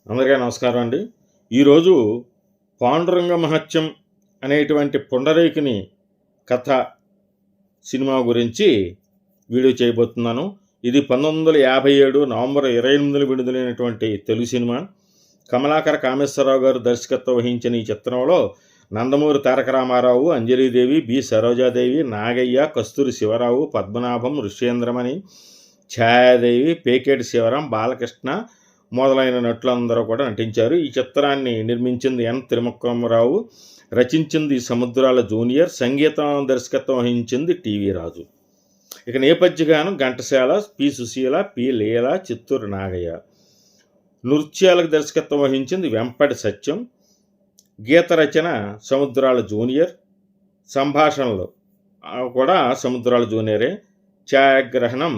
అందరికీ నమస్కారం అండి. ఈరోజు పాండురంగ మహత్యం అనేటువంటి పుండరీకుని కథ సినిమా గురించి వీడియో చేయబోతున్నాను. ఇది 1957 నవంబర్ 28న విడుదలైనటువంటి తెలుగు సినిమా. కమలాకర కామేశ్వరరావు గారు దర్శకత్వం వహించిన ఈ చిత్రంలో నందమూరి తారక రామారావు, అంజలీదేవి, బి సరోజాదేవి, నాగయ్య, కస్తూరి శివరావు, పద్మనాభం, ఋష్యేంద్రమణి, ఛాయాదేవి, పేకేటి శివరాం, బాలకృష్ణ మొదలైన నటులందరూ కూడా నటించారు. ఈ చిత్రాన్ని నిర్మించింది ఎన్ తిరుమక్కరావు, రచించింది సముద్రాల జూనియర్, సంగీతం దర్శకత్వం వహించింది టీవీ రాజు. ఇక నేపథ్యగానం ఘంటసాల, పి సుశీల, పి లీల, చిత్తూరు నాగయ్య. నృత్యాలకు దర్శకత్వం వహించింది వెంపటి సత్యం. గీత రచన సముద్రాల జూనియర్, సంభాషణలు కూడా సముద్రాల జూనియరే. ఛాయాగ్రహణం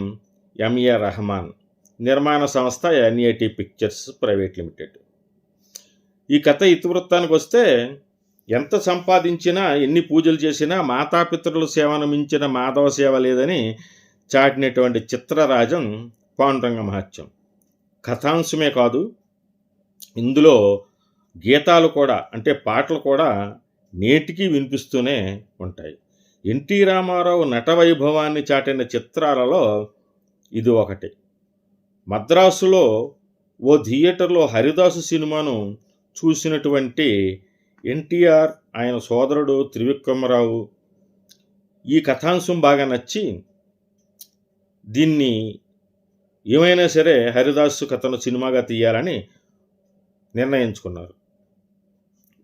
ఎంఏ రెహమాన్. నిర్మాణ సంస్థ ఎన్ఏటి పిక్చర్స్ ప్రైవేట్ లిమిటెడ్. ఈ కథ ఇతివృత్తానికి వస్తే, ఎంత సంపాదించినా ఎన్ని పూజలు చేసినా మాతాపితృల సేవను మించిన మాధవ సేవ లేదని చాటినటువంటి చిత్రరాజం పాండురంగ మహత్యం. కథాంశమే కాదు, ఇందులో గీతాలు కూడా అంటే పాటలు కూడా నేటికి వినిపిస్తూనే ఉంటాయి. ఎన్టీ రామారావు నట వైభవాన్ని చాటిన చిత్రాలలో ఇది ఒకటి. మద్రాసులో ఓ థియేటర్లో హరిదాసు సినిమాను చూసినటువంటి ఎన్టీఆర్, ఆయన సోదరుడు త్రివిక్రమరావు ఈ కథాంశం బాగా నచ్చి దీన్ని ఏమైనా సరే హరిదాసు కథను సినిమాగా తీయాలని నిర్ణయించుకున్నారు.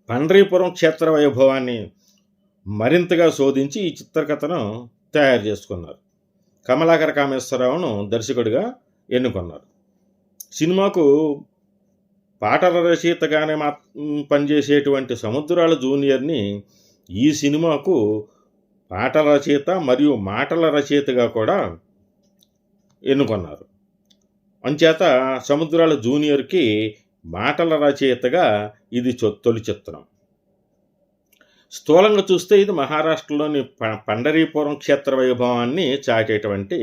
పండరీపురం క్షేత్ర వైభవాన్ని మరింతగా శోధించి ఈ చిత్రకథను తయారు చేసుకున్నారు. కమలాకర కామేశ్వరరావును దర్శకుడిగా ఎన్నుకున్నారు. సినిమాకు పాటల రచయితగానే పనిచేసేటువంటి సముద్రాల జూనియర్ని ఈ సినిమాకు పాటల రచయిత మరియు మాటల రచయితగా కూడా ఎన్నుకున్నారు. అంచేత సముద్రాల జూనియర్కి మాటల రచయితగా ఇది తొలి చిత్రం. స్థూలంగా చూస్తే ఇది మహారాష్ట్రలోని పండరీపురం క్షేత్ర వైభవాన్ని చాటేటువంటి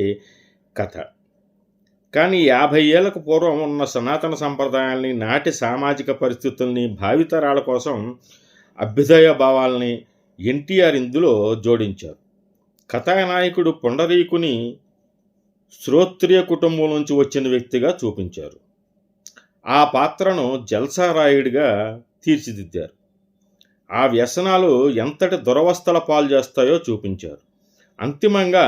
కథ. కానీ 50 ఏళ్లకు పూర్వం ఉన్న సనాతన సంప్రదాయాల్ని, నాటి సామాజిక పరిస్థితుల్ని, భావితరాల కోసం అభ్యుదయ భావాల్ని ఎన్టీఆర్ ఇందులో జోడించారు. కథానాయకుడు పుండరీకుని శ్రోత్రియ కుటుంబం నుంచి వచ్చిన వ్యక్తిగా చూపించారు. ఆ పాత్రను జల్సారాయుడిగా తీర్చిదిద్దారు. ఆ వ్యసనాలు ఎంతటి దురవస్థల పాలు చేస్తాయో చూపించారు. అంతిమంగా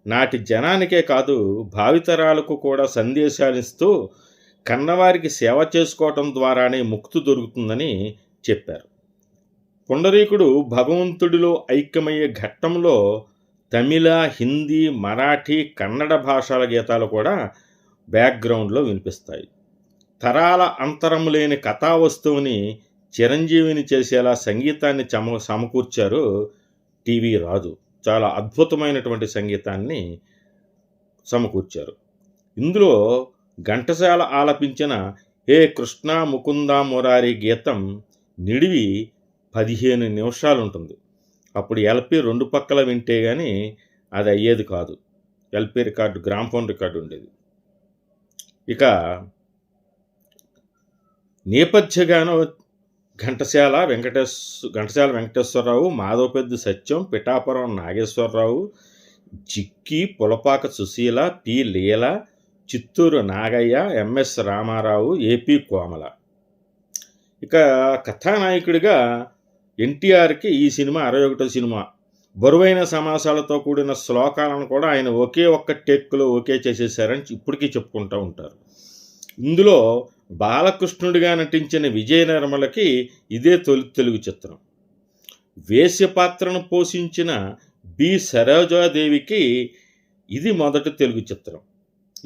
నాటి జనానికే కాదు, భావితరాలకు కూడా సందేశాలిస్తూ కన్నవారికి సేవ చేసుకోవటం ద్వారానే ముక్తి దొరుకుతుందని చెప్పారు. పుండరీకుడు భగవంతుడిలో ఐక్యమయ్యే ఘట్టంలో తమిళ, హిందీ, మరాఠీ, కన్నడ భాషల గీతాలు కూడా బ్యాక్గ్రౌండ్లో వినిపిస్తాయి. తరాల అంతరం లేని కథా వస్తువుని చిరంజీవిని చేసేలా సంగీతాన్ని సమకూర్చారు టీవీ రాజు. చాలా అద్భుతమైనటువంటి సంగీతాన్ని సమకూర్చారు. ఇందులో ఘంటసాల ఆలపించిన హే కృష్ణ ముకుంద మురారి గీతం నిడివి 15 నిమిషాలు ఉంటుంది. అప్పుడు ఎల్పి 2 పక్కల వింటే కానీ అది అయ్యేది కాదు. ఎల్పి రికార్డు, గ్రామ్ఫోన్ రికార్డు ఉండేది. ఇక నేపథ్యగానం ఘంటసాల వెంకటేశ్వరరావు, మాధవపెద్ది సత్యం, పిఠాపురం నాగేశ్వరరావు, జిక్కి, పులపాక సుశీల, పి లీల, చిత్తూరు నాగయ్య, ఎంఎస్ రామారావు, ఏపీ కోమల. ఇక కథానాయకుడిగా ఎన్టీఆర్కి ఈ సినిమా 61వ సినిమా. బరువైన సమాసాలతో కూడిన శ్లోకాలను కూడా ఆయన ఒకే ఒక్క టేక్లో ఓకే చేసేసారని ఇప్పటికీ చెప్పుకుంటూ ఉంటారు. ఇందులో బాలకృష్ణుడిగా నటించిన విజయ నిర్మలకి ఇదే తొలి తెలుగు చిత్రం. వేశ్య పాత్రను పోషించిన బి సరోజాదేవికి ఇది మొదటి తెలుగు చిత్రం.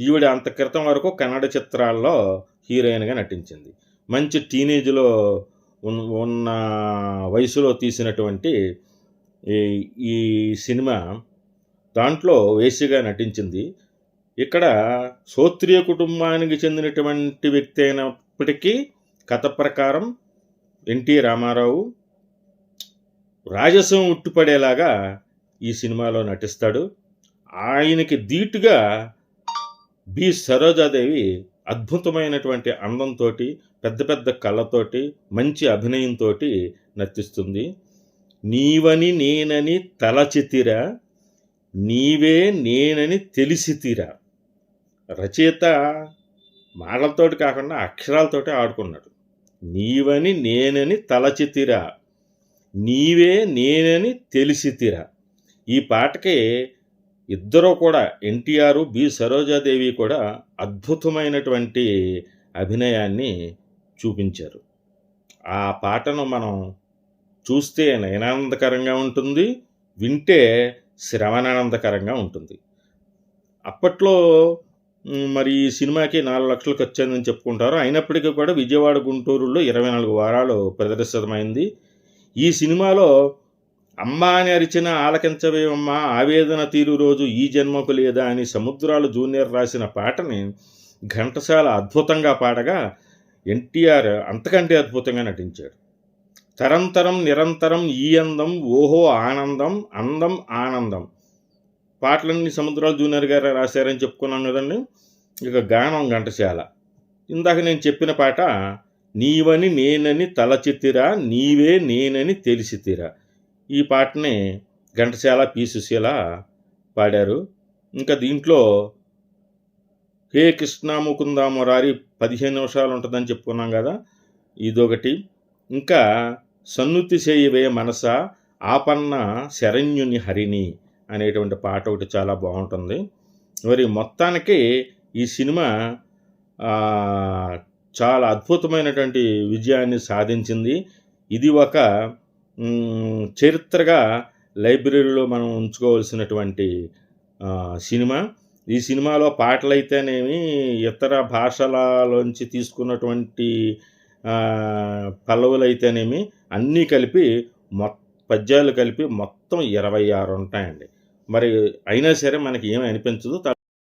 ఈవిడ అంత క్రితం వరకు కన్నడ చిత్రాల్లో హీరోయిన్గా నటించింది. మంచి టీనేజ్లో ఉన్న వయసులో తీసినటువంటి ఈ సినిమా దాంట్లో వేశ్యగా నటించింది. ఇక్కడ క్షోత్రియ కుటుంబానికి చెందినటువంటి వ్యక్తి అయినప్పటికీ కథ ప్రకారం ఎన్టీ రామారావు రాజసం ఉట్టిపడేలాగా ఈ సినిమాలో నటిస్తాడు. ఆయనకి ధీటుగా బి సరోజాదేవి అద్భుతమైనటువంటి అందంతో, పెద్ద పెద్ద కళ్ళతోటి, మంచి అభినయంతో నర్తిస్తుంది. నీవని నేనని తలచితిరా, నీవే నేనని తెలిసితిరా. రచయిత మాటలతోటి కాకుండా అక్షరాలతోటి ఆడుకున్నాడు. నీవని నేనని తలచితిరా, నీవే నేనని తెలిసితిరా. ఈ పాటకి ఇద్దరూ కూడా ఎన్టీఆర్, బి సరోజాదేవి కూడా అద్భుతమైనటువంటి అభినయాన్ని చూపించారు. ఆ పాటను మనం చూస్తే నయనానందకరంగా ఉంటుంది, వింటే శ్రవణానందకరంగా ఉంటుంది. అప్పట్లో మరి ఈ సినిమాకి 4 లక్షలు ఖర్చయిందని చెప్పుకుంటారు. అయినప్పటికీ కూడా విజయవాడ, గుంటూరులో 24 వారాలు ప్రదర్శితమైంది. ఈ సినిమాలో అమ్మా అని అరిచిన ఆలకించవేమమ్మా, ఆవేదన తీరు రోజు ఈ జన్మకు లేదా అని సముద్రాలు జూనియర్ రాసిన పాటని ఘంటసాల అద్భుతంగా పాడగా ఎన్టీఆర్ అంతకంటే అద్భుతంగా నటించాడు. తరంతరం నిరంతరం ఈ అందం, ఓహో ఆనందం, అందం ఆనందం. పాటలన్నీ సముద్రాలు జూనియర్ గారు రాశారని చెప్పుకున్నాం కదండి. ఇక గానం ఘంటసాల. ఇందాక నేను చెప్పిన పాట నీవని నేనని తలచితిరా, నీవే నేనని తెలిసితిరా. ఈ పాటని ఘంటసాల, పి సుశీల పాడారు. ఇంకా దీంట్లో హే కృష్ణ ముకుంద మురారి 15 నిమిషాలు ఉంటుందని చెప్పుకున్నాం కదా, ఇదొకటి. ఇంకా సన్నుతి చేయవే మనస ఆపన్న శరణ్యుని హరిని అనేటువంటి పాట ఒకటి చాలా బాగుంటుంది. మరి మొత్తానికి ఈ సినిమా చాలా అద్భుతమైనటువంటి విజయాన్ని సాధించింది. ఇది ఒక చరిత్రగా లైబ్రరీలో మనం ఉంచుకోవాల్సినటువంటి సినిమా. ఈ సినిమాలో పాటలైతేనేమి, ఇతర భాషలలోంచి తీసుకున్నటువంటి పల్లవులైతేనేమి అన్నీ కలిపి పద్యాలు కలిపి మొత్తం 26 ఉంటాయండి. మరి అయినా సరే మనకి ఏమీ అనిపించదు.